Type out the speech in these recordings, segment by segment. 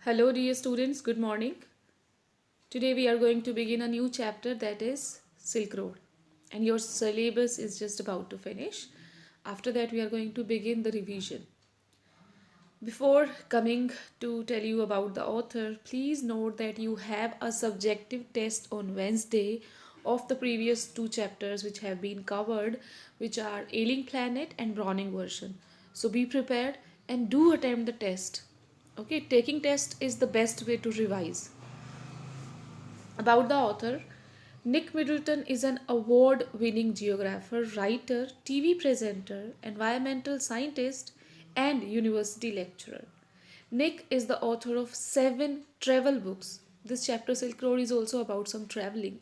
Hello, dear students, good morning. Today we are going to begin a new chapter, that is Silk Road. And your syllabus is just about to finish. After that, we are going to begin the revision. Before coming to tell you about the author, please note that you have a subjective test on Wednesday of the previous two chapters which have been covered, which are Ailing Planet and Browning version. So be prepared and do attempt the test. Okay, taking test is the best way to revise. About the author, Nick Middleton is an award winning geographer, writer, TV presenter, environmental scientist, and university lecturer. Nick is the author of 7 travel books. This chapter, Silk Road, is also about some traveling,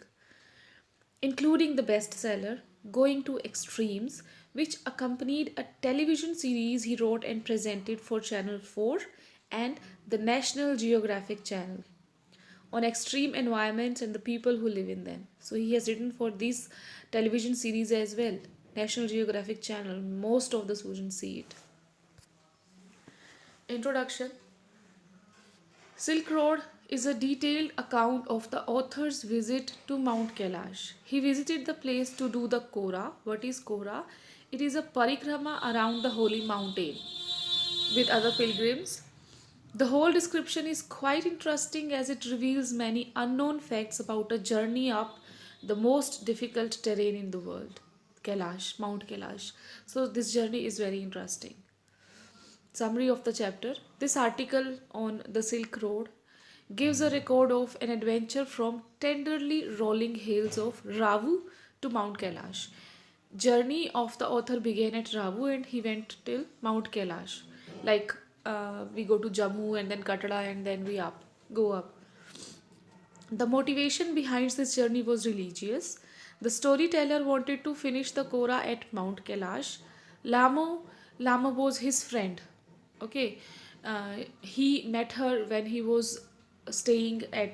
including the bestseller Going to Extremes, which accompanied a television series he wrote and presented for Channel 4 and the National Geographic Channel on extreme environments and the people who live in them. So he has written for this television series as well. National Geographic Channel, most of the students see it. Introduction. Silk Road is a detailed account of the author's visit to Mount Kailash. He visited the place to do the Kora. What is Kora? It is a parikrama around the holy mountain with other pilgrims. The whole description is quite interesting as it reveals many unknown facts about a journey up the most difficult terrain in the world, Kailash, Mount Kailash. So, this journey is very interesting. Summary of the chapter. This article on the Silk Road gives a record of an adventure from tenderly rolling hills of Ravu to Mount Kailash. Journey of the author began at Ravu and he went till Mount Kailash. Like we go to Jammu and then Katara and then we go up. The motivation behind this journey was religious. The storyteller wanted to finish the Kora at Mount Kailash. Lamo was his friend. Okay, he met her when he was staying at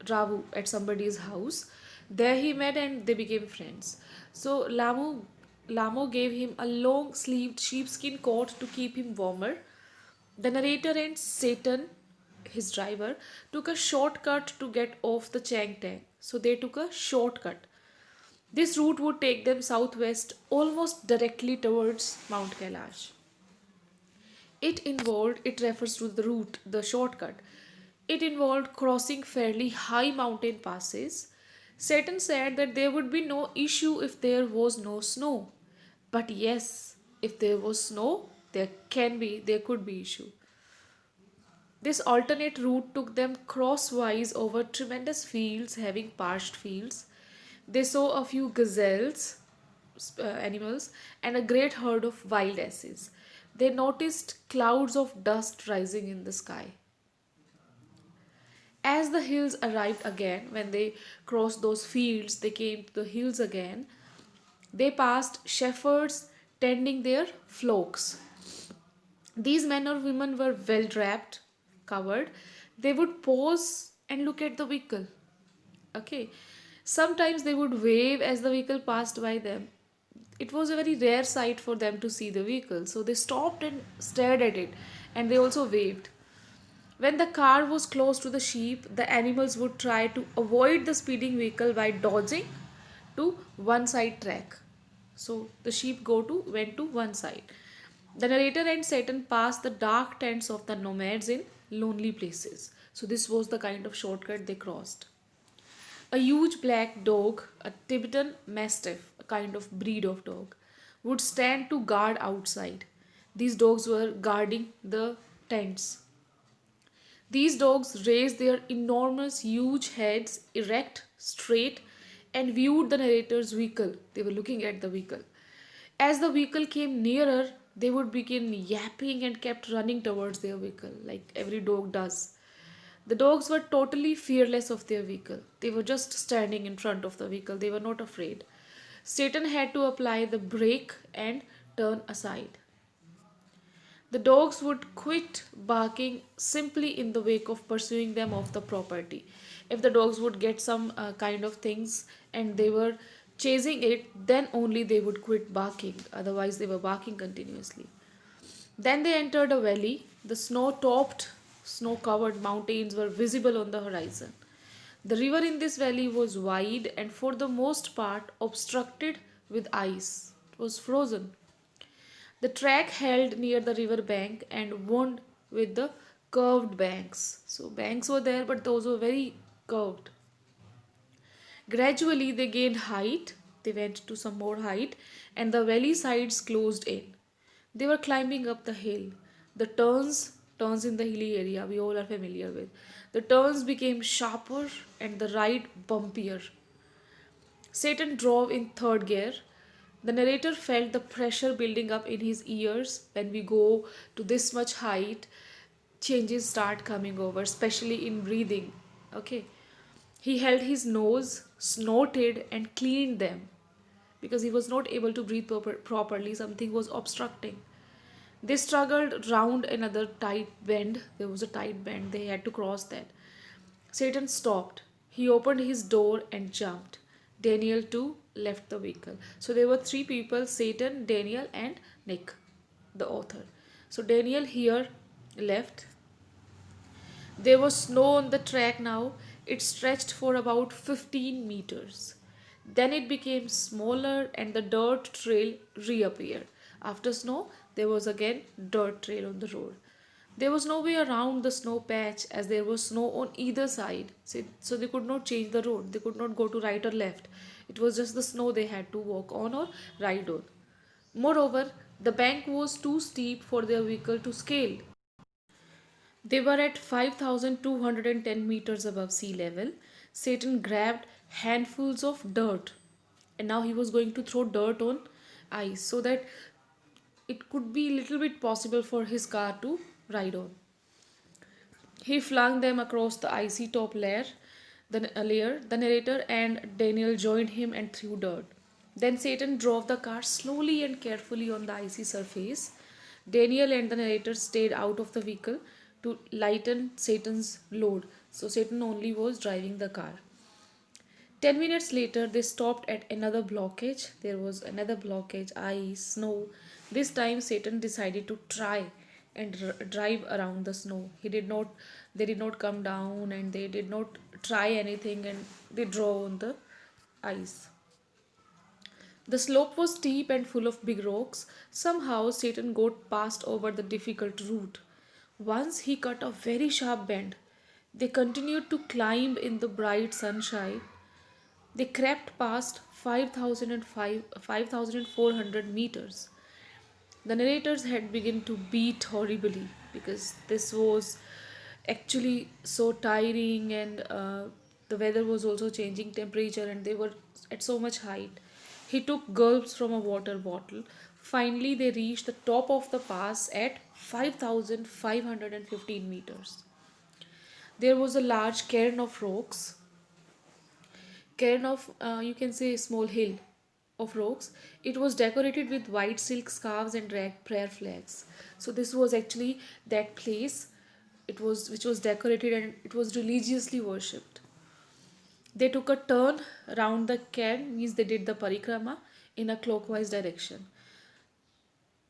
Ravu at somebody's house. There he met and they became friends. So Lamo gave him a long sleeved sheepskin coat to keep him warmer. The narrator and Satan, his driver, took a shortcut to get off the Chang Tang. So they took a shortcut. This route would take them southwest almost directly towards Mount Kailash. It refers to the route, the shortcut. It involved crossing fairly high mountain passes. Satan said that there would be no issue if there was no snow. But yes, if there was snow, there could be issue. This alternate route took them crosswise over tremendous fields having parched fields. They saw a few gazelles, animals, and a great herd of wild asses. They noticed clouds of dust rising in the sky. As the hills arrived again, when they crossed those fields, they came to the hills again. They passed shepherds tending their flocks. These men or women were well wrapped, covered. They would pause and look at the vehicle. Okay. Sometimes they would wave as the vehicle passed by them. It was a very rare sight for them to see the vehicle, so they stopped and stared at it, and they also waved. When the car was close to the sheep, the animals would try to avoid the speeding vehicle by dodging to one side track. So the sheep went to one side. The narrator and Satan passed the dark tents of the nomads in lonely places. So this was the kind of shortcut they crossed. A huge black dog, a Tibetan Mastiff, a kind of breed of dog, would stand to guard outside. These dogs were guarding the tents. These dogs raised their enormous, huge heads erect, straight, and viewed the narrator's vehicle. They were looking at the vehicle. As the vehicle came nearer, they would begin yapping and kept running towards their vehicle, like every dog does. The dogs were totally fearless of their vehicle. They were just standing in front of the vehicle. They were not afraid. Satan had to apply the brake and turn aside. The dogs would quit barking simply in the wake of pursuing them off the property. If the dogs would get some kind of things and they were chasing it, then only they would quit barking. Otherwise, they were barking continuously. Then they entered a valley. The snow topped Snow covered mountains were visible on the horizon. The river in this valley was wide and for the most part obstructed with ice. It was frozen. The track held near the river bank and wound with the curved banks. So banks were there, but those were very curved. Gradually, they gained height. They went to some more height, and the valley sides closed in. They were climbing up the hill. The turns in the hilly area, we all are familiar with. The turns became sharper and the ride bumpier. Satan drove in third gear. The narrator felt the pressure building up in his ears when we go to this much height. Changes start coming over, especially in breathing. Okay. He held his nose, snorted, and cleaned them because he was not able to breathe properly. Something was obstructing. They struggled round another tight bend. There was a tight bend. They had to cross that. Satan stopped. He opened his door and jumped. Daniel too left the vehicle. So there were three people: Satan, Daniel, and Nick, the author. So Daniel here left. There was snow on the track now. It stretched for about 15 meters. Then it became smaller and the dirt trail reappeared. After snow, there was again dirt trail on the road. There was no way around the snow patch as there was snow on either side. So they could not change the road. They could not go to right or left. It was just the snow they had to walk on or ride on. Moreover, the bank was too steep for their vehicle to scale. They were at 5,210 meters above sea level. Satan grabbed handfuls of dirt and now he was going to throw dirt on ice so that it could be a little bit possible for his car to ride on. He flung them across the icy top layer. The narrator and Daniel joined him and threw dirt. Then Satan drove the car slowly and carefully on the icy surface. Daniel and the narrator stayed out of the vehicle to lighten Satan's load. So Satan only was driving the car. 10 minutes later, they stopped at another blockage. There was another blockage, ice, snow. This time, Satan decided to try and drive around the snow. They did not come down and they did not try anything and they drove on the ice. The slope was steep and full of big rocks. Somehow, Satan got past over the difficult route. Once he cut a very sharp bend. They continued to climb in the bright sunshine. They crept past 5,400 meters. The narrator's head began to beat horribly because this was actually so tiring and the weather was also changing temperature and they were at so much height. He took gulps from a water bottle. Finally, they reached the top of the pass at 5,515 meters. There was a large cairn of rocks, cairn of you can say a small hill of rocks. It was decorated with white silk scarves and red prayer flags. So this was actually that place. It was which was decorated and it was religiously worshipped. They took a turn around the cairn, means they did the parikrama in a clockwise direction.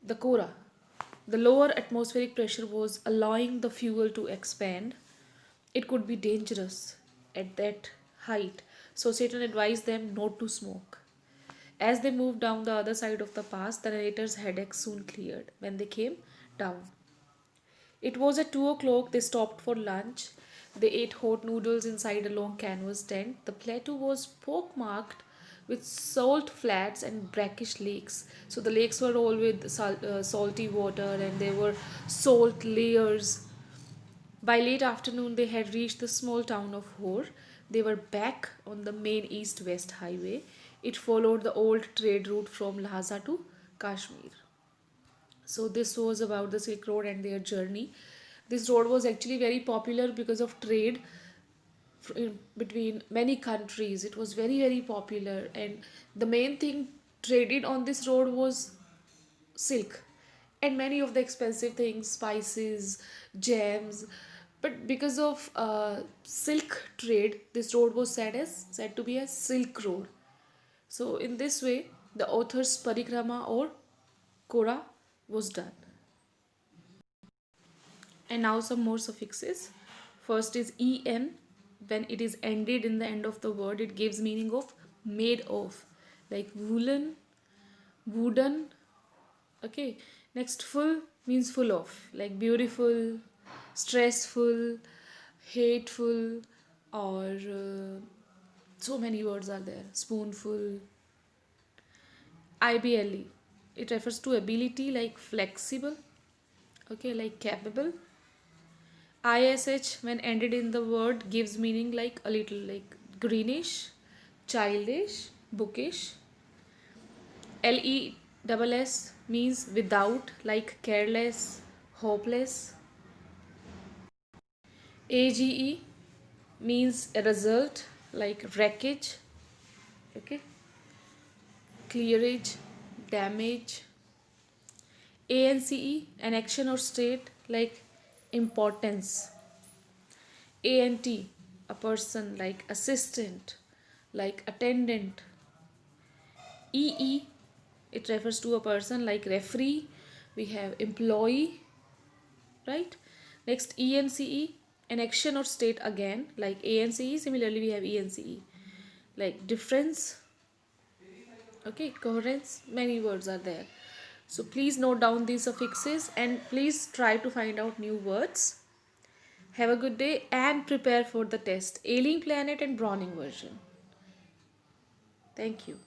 The Kora. The lower atmospheric pressure was allowing the fuel to expand. It could be dangerous at that height, so Satan advised them not to smoke. As they moved down the other side of the pass, the narrator's headache soon cleared when they came down. It was at 2 o'clock. They stopped for lunch. They ate hot noodles inside a long canvas tent. The plateau was pockmarked with salt flats and brackish lakes. So the lakes were all with salty water and there were salt layers. By late afternoon, they had reached the small town of Hor. They were back on the main east west highway. It followed the old trade route from Lhasa to Kashmir. So this was about the Silk Road and their journey. This road was actually very popular because of trade between many countries. It was very very popular, and the main thing traded on this road was silk and many of the expensive things, spices, gems. But because of silk trade, this road was said to be a silk road. So in this way, the author's parikrama or Kora was done. And now some more suffixes. First is en. When it is ended in the end of the word, it gives meaning of made of, like woolen, wooden. Okay. Next, full means full of, like beautiful, stressful, hateful, or so many words are there. Spoonful. IBLE. It refers to ability, like flexible. Okay, like capable. ISH, when ended in the word, gives meaning like a little, like greenish, childish, bookish. LESS means without, like careless, hopeless. AGE means a result, like wreckage. Okay, clearage, damage. ANCE, an action or state, like importance. ANT, a person, like assistant, like attendant. EE, it refers to a person, like referee. We have employee, right? Next, ENCE, an action or state again, like ANCE. Similarly, we have ENCE, like difference. Okay, coherence. Many words are there. So please note down these suffixes and please try to find out new words. Have a good day and prepare for the test. Alien Planet and Browning version. Thank you.